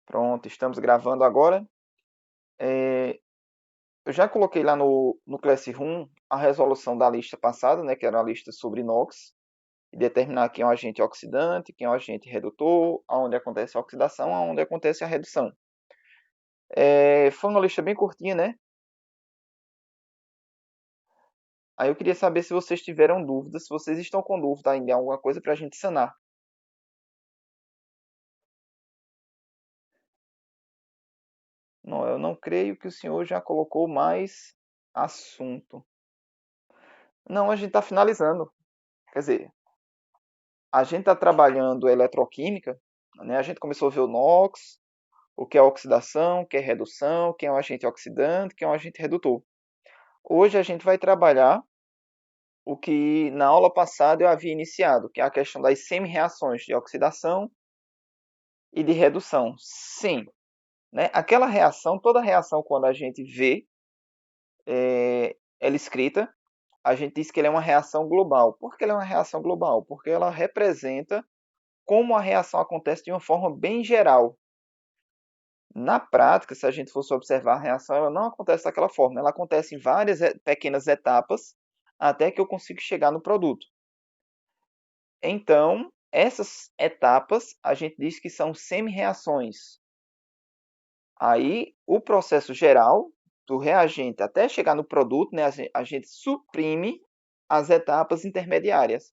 Pronto, estamos gravando agora. É, eu já coloquei lá no Classroom a resolução da lista passada, né, que era a lista sobre inox, e determinar quem é o agente oxidante, quem é o agente redutor, aonde acontece a oxidação, aonde acontece a redução. Foi uma lista bem curtinha, né? Aí eu queria saber se vocês tiveram dúvidas, se vocês estão com dúvida ainda em alguma coisa para a gente sanar. Não, eu não creio que o senhor já colocou mais assunto. Não, a gente está finalizando. Quer dizer, a gente está trabalhando eletroquímica, né? A gente começou a ver o NOx, o que é oxidação, o que é redução, quem é um agente oxidante, quem é um agente redutor. Hoje a gente vai trabalhar o que na aula passada eu havia iniciado, que é a questão das semi-reações de oxidação e de redução. Sim, né? Aquela reação, toda reação quando a gente vê ela escrita, a gente diz que ela é uma reação global. Por que ela é uma reação global? Porque ela representa como a reação acontece de uma forma bem geral. Na prática, se a gente fosse observar a reação, ela não acontece daquela forma. Ela acontece em várias pequenas etapas até que eu consiga chegar no produto. Então, essas etapas a gente diz que são semi-reações. Aí, o processo geral do reagente até chegar no produto, né, a gente suprime as etapas intermediárias.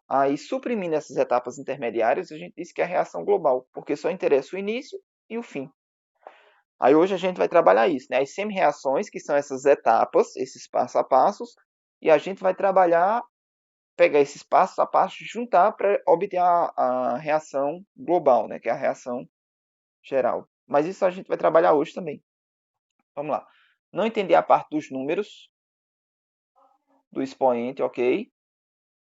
Aí, suprimindo essas etapas intermediárias, a gente diz que é a reação global, porque só interessa o início e o fim. Aí hoje a gente vai trabalhar isso, né? As semi-reações, que são essas etapas, esses passo a passos, e a gente vai trabalhar, pegar esses passos a passos, juntar para obter a reação global, né? Que é a reação geral. Mas isso a gente vai trabalhar hoje também. Vamos lá. Não entendi a parte dos números, do expoente, ok?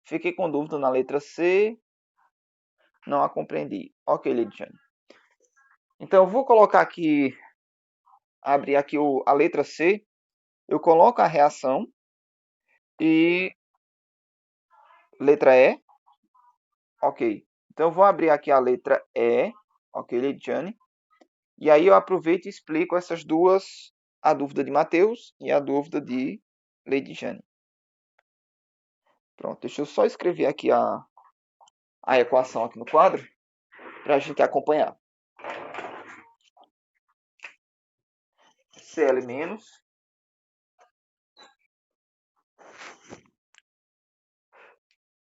Fiquei com dúvida na letra C, não a compreendi. Ok, Lidiane. Então eu vou colocar aqui, abrir aqui a letra C, eu coloco a reação e letra E, ok. Então eu vou abrir aqui a letra E, ok, Lidiane. E aí eu aproveito e explico essas duas, a dúvida de Matheus e a dúvida de Lidiane. Pronto, deixa eu só escrever aqui a equação aqui no quadro para a gente acompanhar. Cl menos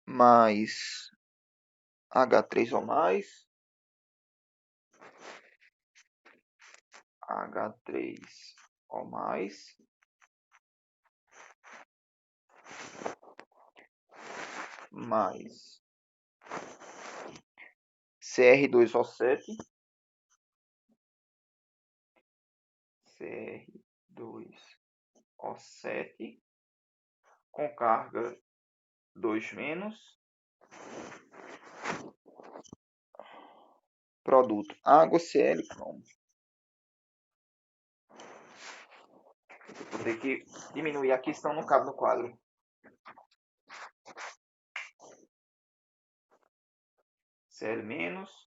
mais H3O mais H3O mais Cr2O7 Cr2O7 com carga 2 menos, produto água Cl cromo. Vou ter que diminuir aqui, senão não cabe no quadro. Cl menos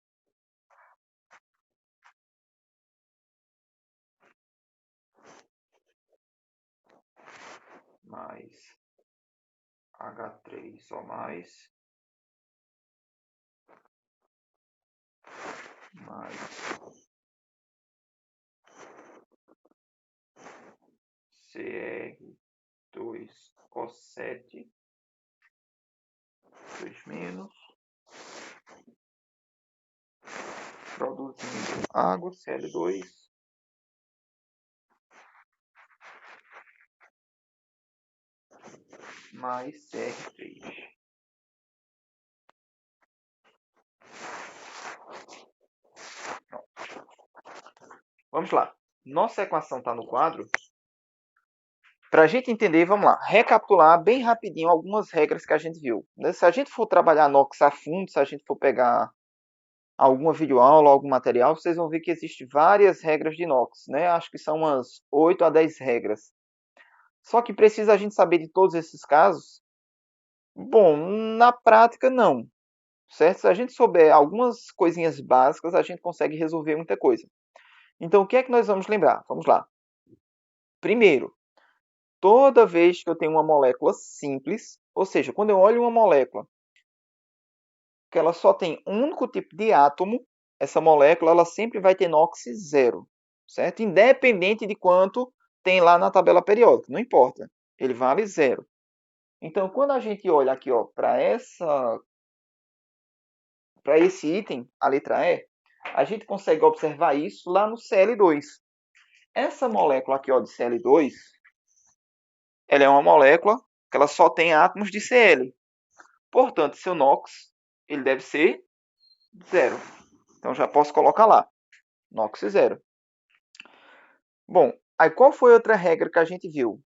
mais H3O mais Cr2O7 2 menos, produzindo água Cl2 mais Cr3. Vamos lá. Nossa equação está no quadro. Para a gente entender, vamos lá, recapitular bem rapidinho algumas regras que a gente viu. Se a gente for trabalhar NOx a fundo, se a gente for pegar alguma videoaula, algum material, vocês vão ver que existem várias regras de NOx, né? Acho que são umas 8 a 10 regras. Só que precisa a gente saber de todos esses casos? Bom, na prática não. certo? Se a gente souber algumas coisinhas básicas, a gente consegue resolver muita coisa. Então, o que é que nós vamos lembrar? Vamos lá. Primeiro, toda vez que eu tenho uma molécula simples, ou seja, quando eu olho uma molécula que ela só tem um único tipo de átomo, essa molécula ela sempre vai ter NOx zero, certo? Independente de quanto tem lá na tabela periódica, não importa, ele vale zero. Então, quando a gente olha aqui para esse item, a letra E, a gente consegue observar isso lá no Cl2. Essa molécula aqui de Cl2, ela é uma molécula que ela só tem átomos de Cl. Portanto, seu NOx ele deve ser zero. Então, já posso colocar lá, NOx zero. Bom, aí qual foi outra regra que a gente viu?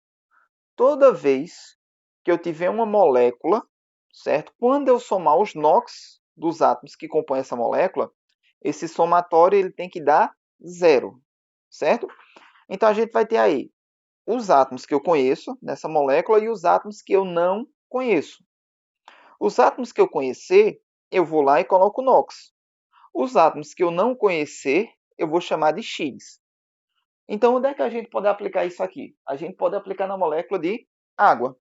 Toda vez que eu tiver uma molécula, certo? Quando eu somar os NOx dos átomos que compõem essa molécula, esse somatório ele tem que dar zero, certo? Então a gente vai ter aí os átomos que eu conheço nessa molécula e os átomos que eu não conheço. Os átomos que eu conhecer, eu vou lá e coloco NOx. Os átomos que eu não conhecer, eu vou chamar de X. Então, onde é que a gente pode aplicar isso aqui? A gente pode aplicar na molécula de água.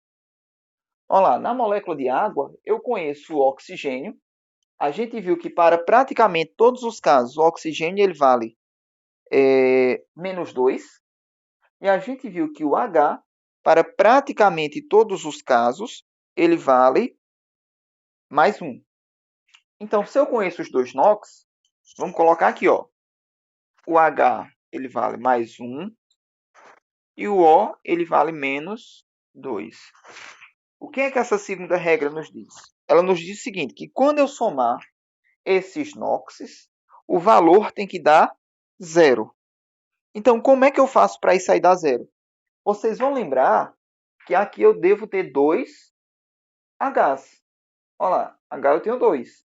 Olha lá, na molécula de água, eu conheço o oxigênio. A gente viu que para praticamente todos os casos, o oxigênio ele vale -2. E a gente viu que o H, para praticamente todos os casos, ele vale +1. Então, se eu conheço os dois NOx, vamos colocar aqui, o H ele vale +1 e o O ele vale -2. O que é que essa segunda regra nos diz? Ela nos diz o seguinte, que quando eu somar esses NOxes, o valor tem que dar zero. Então, como é que eu faço para isso aí dar zero? Vocês vão lembrar que aqui eu devo ter dois Hs. Olha lá, H eu tenho 2.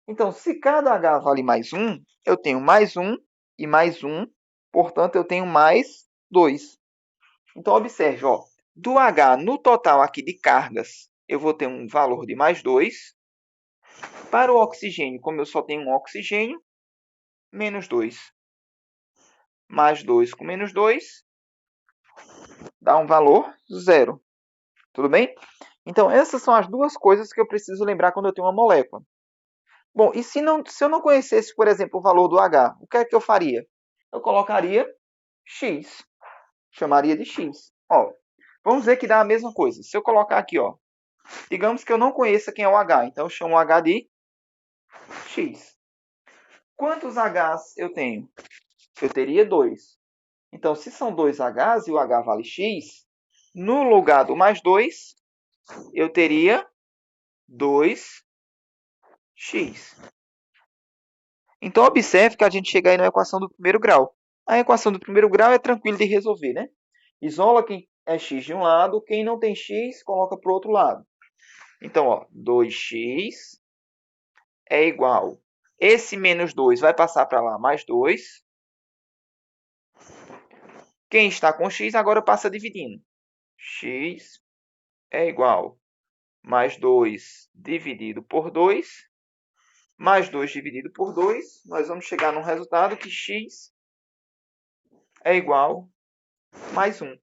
Então, se cada H vale +1, eu tenho +1 e +1, portanto, eu tenho +2. Então, observe, do H no total aqui de cargas, eu vou ter um valor de +2. Para o oxigênio, como eu só tenho um oxigênio, -2. +2 com -2 dá um valor zero. Tudo bem? Então, essas são as duas coisas que eu preciso lembrar quando eu tenho uma molécula. Bom, e se eu não conhecesse, por exemplo, o valor do H, o que é que eu faria? Eu colocaria X. Chamaria de X. Vamos dizer que dá a mesma coisa. Se eu colocar aqui, digamos que eu não conheça quem é o H, então eu chamo o H de X. Quantos Hs eu tenho? Eu teria 2. Então, se são 2 Hs e o H vale X, no lugar do +2, eu teria 2x. Então, observe que a gente chega aí na equação do primeiro grau. A equação do primeiro grau é tranquila de resolver, né? Isola quem é x de um lado, quem não tem x, coloca para o outro lado. Então, 2x é igual. Esse -2 vai passar para lá, +2. Quem está com x agora passa dividindo. X é igual +2 dividido por 2. +2 dividido por 2, nós vamos chegar num resultado que x é igual +1.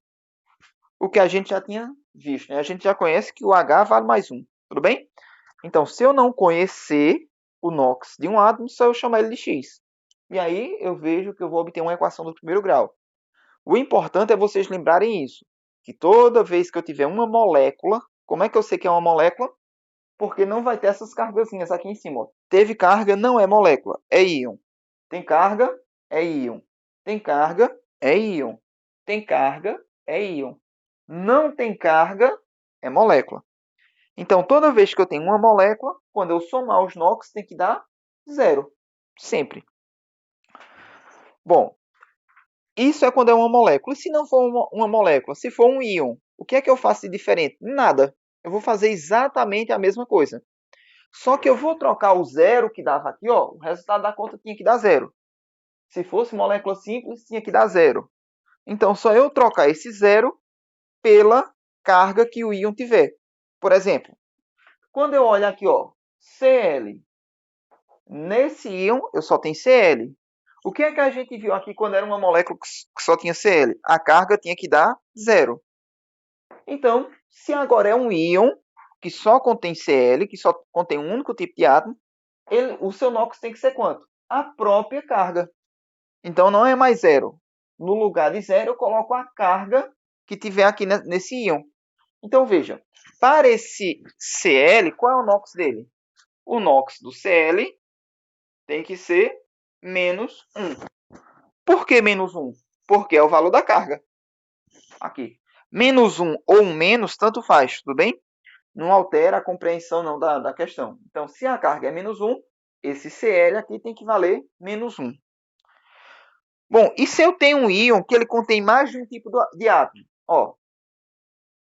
O que a gente já tinha visto, né? A gente já conhece que o H vale +1, tudo bem? Então, se eu não conhecer o NOx de um átomo, só eu chamar ele de x. E aí eu vejo que eu vou obter uma equação do primeiro grau. O importante é vocês lembrarem isso, que toda vez que eu tiver uma molécula, como é que eu sei que é uma molécula? Porque não vai ter essas cargazinhas aqui em cima. Teve carga, não é molécula, é íon. Tem carga, é íon. Tem carga, é íon. Tem carga, é íon. Não tem carga, é molécula. Então, toda vez que eu tenho uma molécula, quando eu somar os NOx, tem que dar zero. Sempre. Bom, isso é quando é uma molécula. E se não for uma molécula? Se for um íon, o que é que eu faço de diferente? Nada. Eu vou fazer exatamente a mesma coisa. Só que eu vou trocar o zero que dava aqui, o resultado da conta tinha que dar zero. Se fosse molécula simples, tinha que dar zero. Então, só eu trocar esse zero pela carga que o íon tiver. Por exemplo, quando eu olho aqui, Cl, Nesse íon, eu só tenho Cl. O que é que a gente viu aqui quando era uma molécula que só tinha Cl? A carga tinha que dar zero. Então, se agora é um íon que só contém Cl, que só contém um único tipo de átomo, o seu NOx tem que ser quanto? A própria carga. Então, não é mais zero. No lugar de zero, eu coloco a carga que tiver aqui nesse íon. Então, veja, para esse Cl, qual é o NOx dele? O NOx do Cl tem que ser menos 1. Por que menos 1? Porque é o valor da carga. Aqui. Menos 1 ou um menos, tanto faz, tudo bem? Não altera a compreensão não da questão. Então, se a carga é menos 1, esse Cl aqui tem que valer menos 1. Bom, e se eu tenho um íon que ele contém mais de um tipo de átomo? Ó,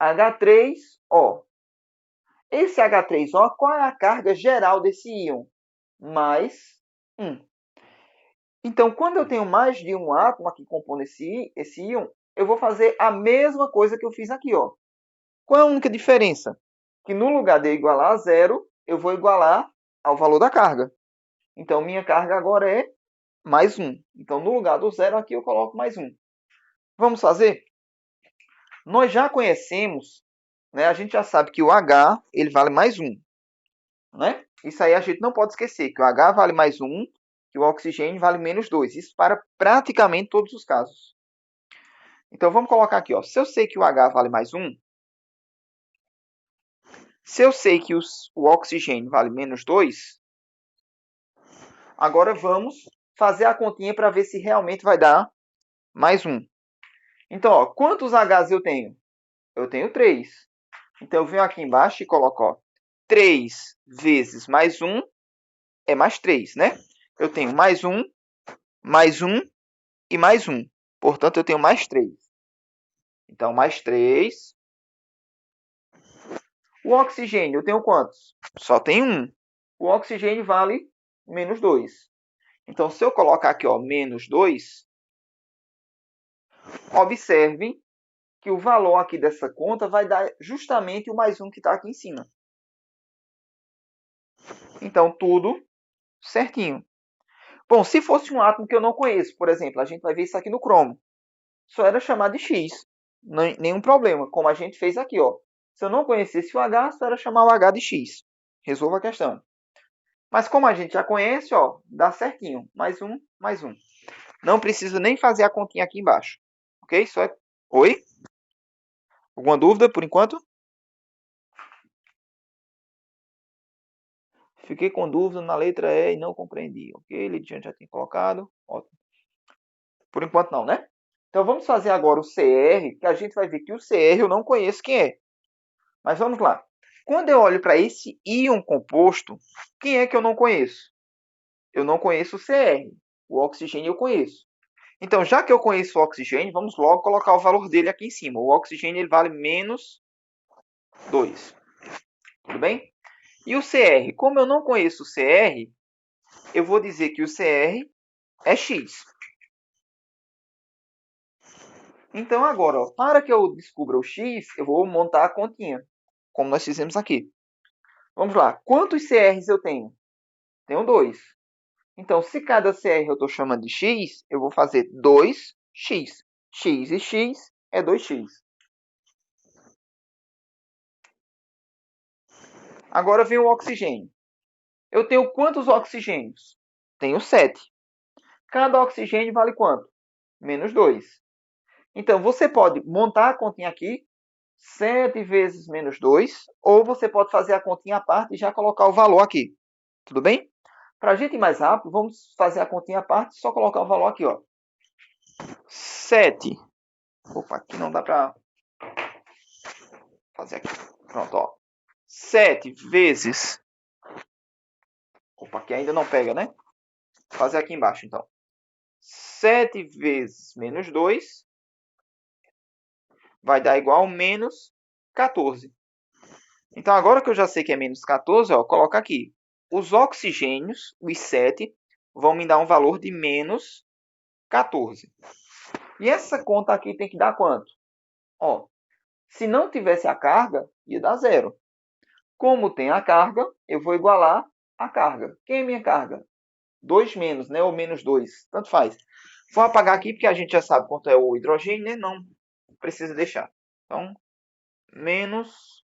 H3O. Esse H3O, qual é a carga geral desse íon? Mais 1. Então, quando eu tenho mais de um átomo aqui compondo esse íon, eu vou fazer a mesma coisa que eu fiz aqui. Ó. Qual é a única diferença? Que no lugar de eu igualar a zero, eu vou igualar ao valor da carga. Então, minha carga agora é mais 1. Então, no lugar do zero aqui, eu coloco mais 1. Vamos fazer? Nós já conhecemos, né? A gente já sabe que o H ele vale mais 1. Né? Isso aí a gente não pode esquecer, que o H vale mais 1, que o oxigênio vale menos 2. Isso para praticamente todos os casos. Então, vamos colocar aqui. Ó. Se eu sei que o H vale mais 1, se eu sei que o oxigênio vale menos 2, agora vamos fazer a continha para ver se realmente vai dar mais 1. Então, ó, quantos Hs eu tenho? Eu tenho 3. Então, eu venho aqui embaixo e coloco ó, 3 vezes mais 1 é mais 3, né? Eu tenho mais 1 e mais 1. Portanto, eu tenho mais 3. Então, mais 3. O oxigênio, eu tenho quantos? Só tem 1. O oxigênio vale menos 2. Então, se eu colocar aqui ó, menos 2, observe que o valor aqui dessa conta vai dar justamente o mais 1 que está aqui em cima. Então, tudo certinho. Bom, se fosse um átomo que eu não conheço, por exemplo, a gente vai ver isso aqui no cromo. Só era chamar de X. Nenhum problema, como a gente fez aqui. Ó. Se eu não conhecesse o H, só era chamar o H de X. Resolva a questão. Mas como a gente já conhece, ó, dá certinho. Mais 1, mais 1. Não preciso nem fazer a continha aqui embaixo. Ok? Só é... Oi? Alguma dúvida por enquanto? Fiquei com dúvida na letra E e não compreendi. Ok? Lidiane já tem colocado. Ótimo. Por enquanto não, né? Então vamos fazer agora o CR, que a gente vai ver que o CR eu não conheço quem é. Mas vamos lá. Quando eu olho para esse íon composto, quem é que eu não conheço? Eu não conheço o CR. O oxigênio eu conheço. Então, já que eu conheço o oxigênio, vamos logo colocar o valor dele aqui em cima. O oxigênio ele vale menos 2. Tudo bem? E o CR? Como eu não conheço o CR, eu vou dizer que o CR é X. Então, agora, ó, para que eu descubra o X, eu vou montar a continha, como nós fizemos aqui. Vamos lá. Quantos CRs eu tenho? Tenho 2. Então, se cada CR eu estou chamando de X, eu vou fazer 2x. X e X é 2x. Agora vem o oxigênio. Eu tenho quantos oxigênios? Tenho 7. Cada oxigênio vale quanto? Menos 2. Então, você pode montar a continha aqui, 7 vezes menos 2, ou você pode fazer a continha à parte e já colocar o valor aqui. Tudo bem? Para a gente ir mais rápido, vamos fazer a continha à parte e só colocar o valor aqui. Ó. 7. Opa, aqui não dá para fazer aqui. Pronto, ó. 7 vezes... Opa, aqui ainda não pega, né? Vou fazer aqui embaixo, então. 7 vezes menos 2 vai dar igual a menos 14. Então, agora que eu já sei que é menos 14, ó, coloca aqui. Os oxigênios, os 7, vão me dar um valor de menos 14. E essa conta aqui tem que dar quanto? Ó, se não tivesse a carga, ia dar zero. Como tem a carga, eu vou igualar a carga. Quem é minha carga? 2 menos, né? Ou menos 2. Tanto faz. Vou apagar aqui porque a gente já sabe quanto é o hidrogênio, né? Não precisa deixar. Então, menos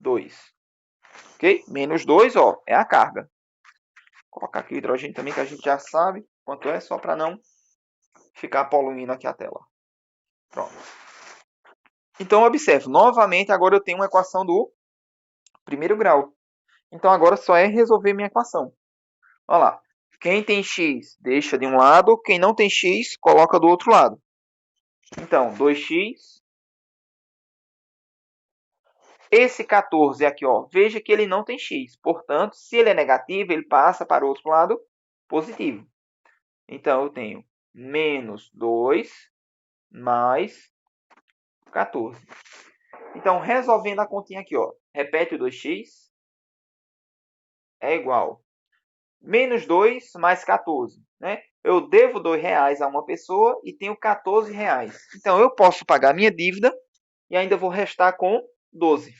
2. Ok? Menos 2, ó, é a carga. Vou colocar aqui o hidrogênio também, que a gente já sabe quanto é, só para não ficar poluindo aqui a tela. Pronto. Então, observe, novamente, agora eu tenho uma equação do primeiro grau. Então, agora só é resolver minha equação. Olha lá. Quem tem x, deixa de um lado. Quem não tem x, coloca do outro lado. Então, 2x. Esse 14 aqui, ó, veja que ele não tem x. Portanto, se ele é negativo, ele passa para o outro lado positivo. Então, eu tenho menos 2 mais 14. Então, resolvendo a continha aqui, ó, repete o 2x é igual menos 2 mais 14. Né? Eu devo R$2 a uma pessoa e tenho R$14. Então, eu posso pagar minha dívida e ainda vou restar com 12.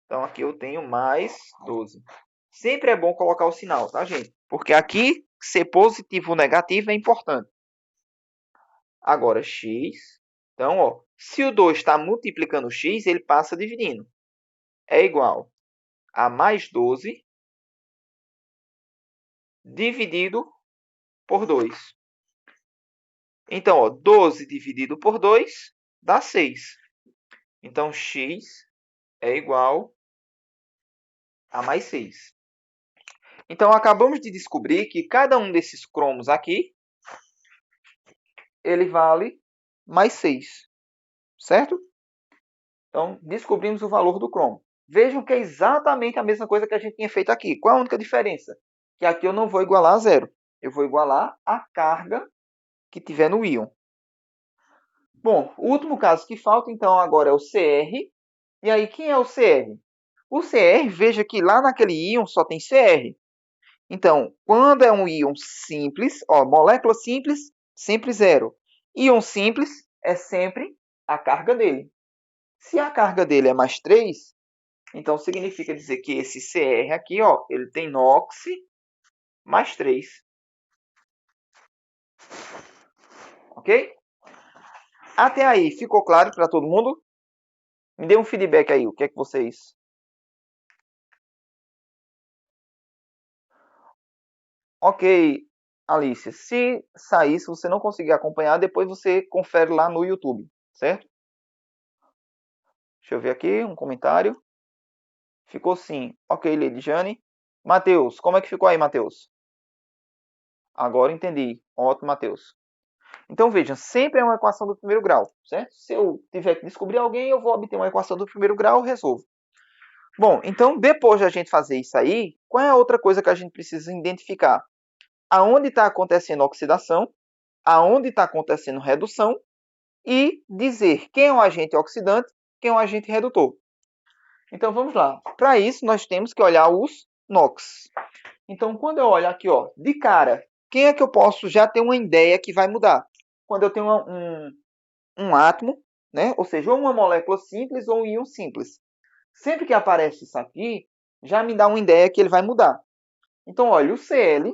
Então, aqui eu tenho mais 12. Sempre é bom colocar o sinal, tá, gente? Porque aqui, ser positivo ou negativo é importante. Agora, x. Então, ó, se o 2 está multiplicando o x, ele passa dividindo. É igual a mais 12 dividido por 2. Então, ó, 12 dividido por 2 dá 6. Então, x é igual a mais 6. Então, acabamos de descobrir que cada um desses cromos aqui, ele vale mais 6, certo? Então, descobrimos o valor do cromo. Vejam que é exatamente a mesma coisa que a gente tinha feito aqui. Qual a única diferença? Que aqui eu não vou igualar a zero. Eu vou igualar a carga que tiver no íon. Bom, o último caso que falta, então, agora é o CR. E aí, quem é o CR? O CR, veja que lá naquele íon só tem CR. Então, quando é um íon simples, ó, molécula simples, sempre zero. Íon simples é sempre a carga dele. Se a carga dele é mais 3, então significa dizer que esse CR aqui, ó, ele tem NOx mais 3. Ok? Até aí, ficou claro para todo mundo? Me dê um feedback aí, o que é que vocês... Ok, Alicia, se sair, se você não conseguir acompanhar, depois você confere lá no YouTube, certo? Deixa eu ver aqui, um comentário. Ficou sim. Ok, Lady Jane. Matheus, como é que ficou aí, Matheus? Agora entendi. Ótimo, Matheus. Então, vejam, sempre é uma equação do primeiro grau, certo? Se eu tiver que descobrir alguém, eu vou obter uma equação do primeiro grau e resolvo. Bom, então, depois de a gente fazer isso aí, qual é a outra coisa que a gente precisa identificar? Aonde está acontecendo oxidação, aonde está acontecendo redução e dizer quem é o agente oxidante, quem é o agente redutor. Então, vamos lá. Para isso, nós temos que olhar os NOx. Então, quando eu olho aqui, ó, de cara, quem é que eu posso já ter uma ideia que vai mudar? Quando eu tenho um átomo, né? Ou seja, ou uma molécula simples ou um íon simples. Sempre que aparece isso aqui, já me dá uma ideia que ele vai mudar. Então, olha, o Cl,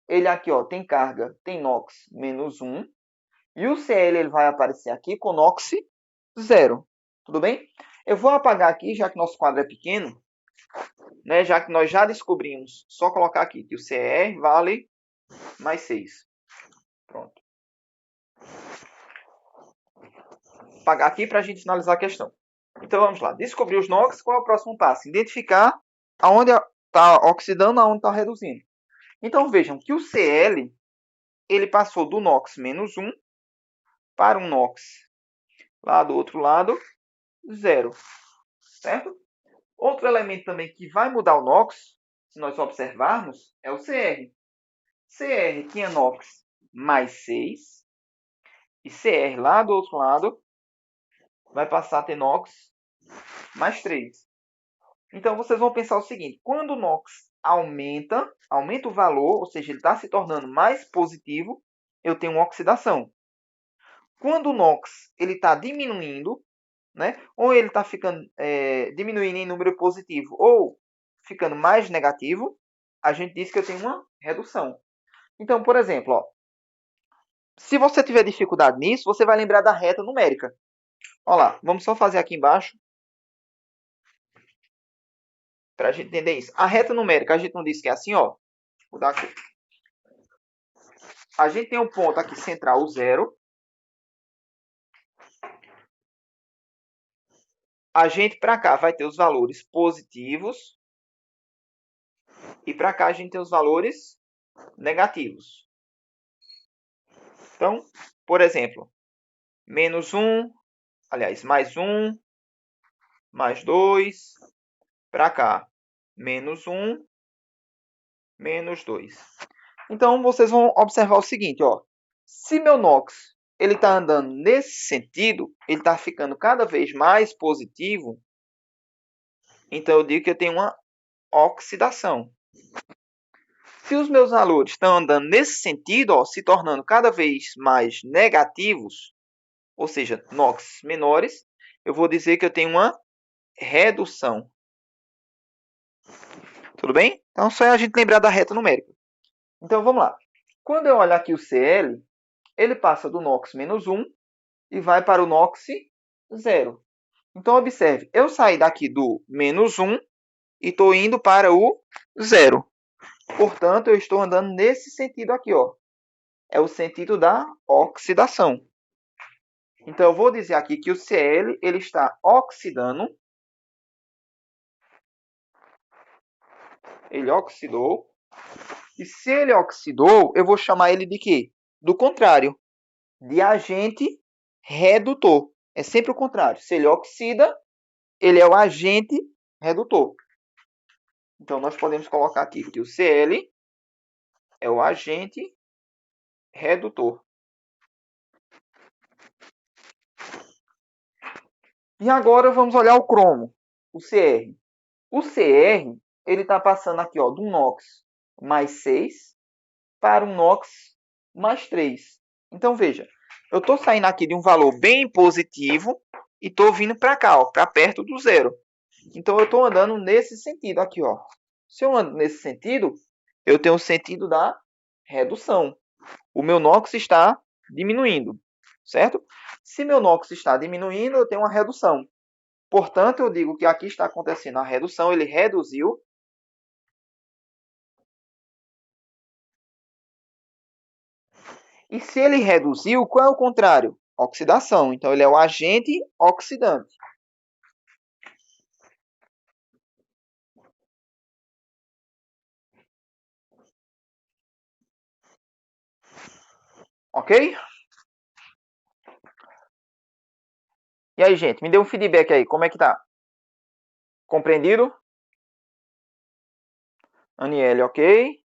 ele aqui ó, tem carga, tem NOx menos 1. E o Cl ele vai aparecer aqui com NOx 0. Tudo bem? Eu vou apagar aqui, já que nosso quadro é pequeno, né? Já que nós já descobrimos, só colocar aqui que o Cr vale mais 6. Pronto. Apagar aqui para a gente finalizar a questão. Então vamos lá. Descobrir os NOx, qual é o próximo passo? Identificar aonde está oxidando, aonde está reduzindo. Então vejam que o Cl ele passou do NOx menos 1 para um NOx lá do outro lado, 0. Certo? Outro elemento também que vai mudar o NOx, se nós observarmos, é o Cr. Cr tinha NOx mais 6 e Cr lá do outro lado vai passar a ter NOx mais 3. Então, vocês vão pensar o seguinte, quando o NOx aumenta o valor, ou seja, ele está se tornando mais positivo, eu tenho uma oxidação. Quando o NOx está diminuindo, né, ou ele está ficando diminuindo em número positivo, ou ficando mais negativo, a gente diz que eu tenho uma redução. Então, por exemplo, ó, se você tiver dificuldade nisso, você vai lembrar da reta numérica. Olha lá, vamos só fazer aqui embaixo para a gente entender isso. A reta numérica, a gente não disse que é assim, ó. Vou dar aqui. A gente tem um ponto aqui central, o 0. A gente para cá vai ter os valores positivos. E para cá a gente tem os valores negativos. Então, por exemplo, menos 1, aliás, mais 1, mais 2, para cá, menos 1, menos 2. Então, vocês vão observar o seguinte, ó. Se meu NOx ele está andando nesse sentido, ele está ficando cada vez mais positivo, então eu digo que eu tenho uma oxidação. Se os meus valores estão andando nesse sentido, ó, se tornando cada vez mais negativos, ou seja, NOx menores, eu vou dizer que eu tenho uma redução. Tudo bem? Então, só é a gente lembrar da reta numérica. Então, vamos lá. Quando eu olhar aqui o Cl, ele passa do NOx menos 1 e vai para o NOx 0. Então, observe, eu saí daqui do menos 1 e estou indo para o 0. Portanto, eu estou andando nesse sentido aqui, ó. É o sentido da oxidação. Então, eu vou dizer aqui que o Cl ele está oxidando. Ele oxidou. E se ele oxidou, eu vou chamar ele de quê? Do contrário, de agente redutor. É sempre o contrário. Se ele oxida, ele é o agente redutor. Então, nós podemos colocar aqui que o Cl é o agente redutor. E agora vamos olhar o cromo, o Cr. O Cr ele está passando aqui ó, do NOx mais 6 para um NOx mais 3. Então, veja, eu estou saindo aqui de um valor bem positivo e estou vindo para cá, para perto do zero. Então, eu estou andando nesse sentido aqui. Ó. Se eu ando nesse sentido, eu tenho o sentido da redução. O meu NOx está diminuindo, certo? Se meu NOx está diminuindo, eu tenho uma redução. Portanto, eu digo que aqui está acontecendo a redução, ele reduziu. E se ele reduziu, qual é o contrário? Oxidação. Então, ele é o agente oxidante. Ok? E aí, gente, me dê um feedback aí. Como é que tá? Compreendido? Aniele, ok?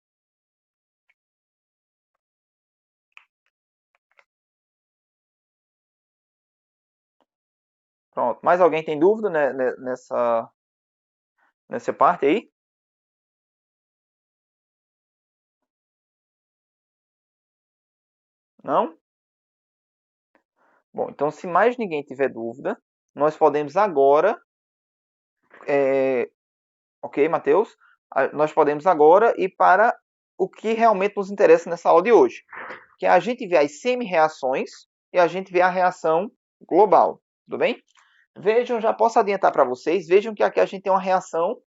Pronto. Mais alguém tem dúvida nessa parte aí? Não? Bom, então se mais ninguém tiver dúvida, nós podemos agora... ok, Matheus? Nós podemos agora ir para o que realmente nos interessa nessa aula de hoje. Que é a gente ver as semi-reações e a gente ver a reação global. Tudo bem? Vejam, já posso adiantar para vocês, vejam que aqui a gente tem uma reação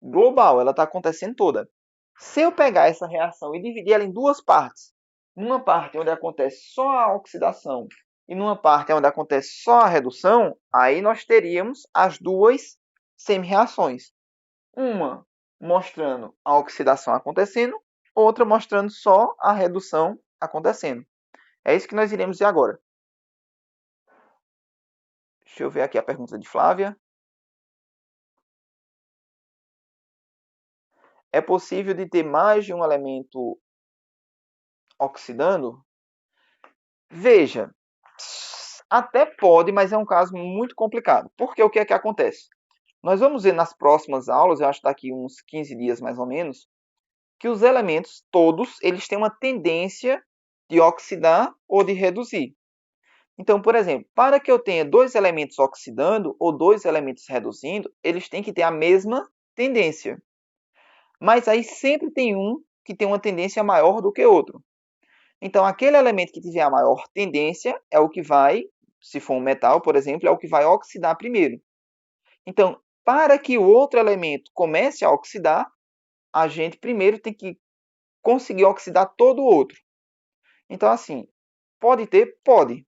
global, ela está acontecendo toda. Se eu pegar essa reação e dividir ela em duas partes, numa parte onde acontece só a oxidação e numa parte onde acontece só a redução, aí nós teríamos as duas semi-reações. Uma mostrando a oxidação acontecendo, outra mostrando só a redução acontecendo. É isso que nós iremos ver agora. Deixa eu ver aqui a pergunta de Flávia. É possível de ter mais de um elemento oxidando? Veja, até pode, mas é um caso muito complicado. Porque o que é que acontece? Nós vamos ver nas próximas aulas, eu acho daqui uns 15 dias mais ou menos, que os elementos todos, eles têm uma tendência de oxidar ou de reduzir. Então, por exemplo, para que eu tenha dois elementos oxidando ou dois elementos reduzindo, eles têm que ter a mesma tendência. Mas aí sempre tem um que tem uma tendência maior do que outro. Então, aquele elemento que tiver a maior tendência é o que vai, se for um metal, por exemplo, é o que vai oxidar primeiro. Então, para que o outro elemento comece a oxidar, a gente primeiro tem que conseguir oxidar todo o outro. Então, assim, pode ter? Pode.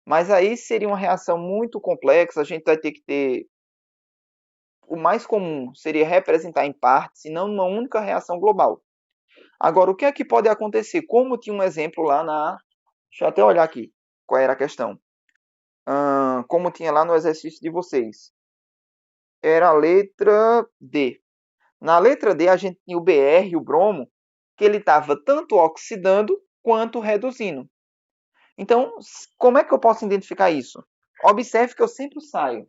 Mas aí seria uma reação muito complexa, a gente vai ter que ter... O mais comum seria representar em partes, e não numa única reação global. Agora, o que é que pode acontecer? Como tinha um exemplo lá na... Deixa eu até olhar aqui qual era a questão. Como tinha lá no exercício de vocês. Era a letra D. Na letra D, a gente tinha o Br, o bromo, que ele estava tanto oxidando quanto reduzindo. Então, como é que eu posso identificar isso? Observe que eu sempre saio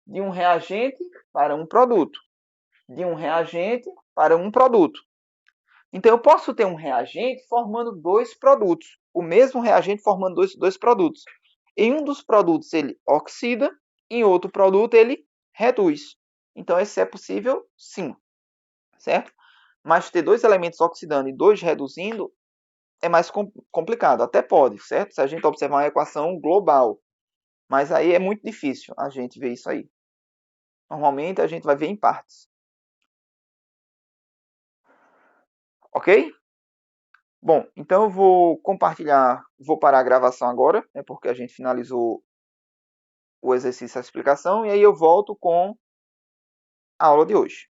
de um reagente para um produto, de um reagente para um produto. Então, eu posso ter um reagente formando dois produtos, o mesmo reagente formando dois produtos. Em um dos produtos ele oxida, em outro produto ele reduz. Então, esse é possível, sim, certo? Mas ter dois elementos oxidando e dois reduzindo é mais complicado. Até pode, certo? Se a gente observar uma equação global. Mas aí é muito difícil a gente ver isso aí. Normalmente a gente vai ver em partes. Ok? Bom, então eu vou compartilhar, vou parar a gravação agora, né, porque a gente finalizou o exercício, a explicação, e aí eu volto com a aula de hoje.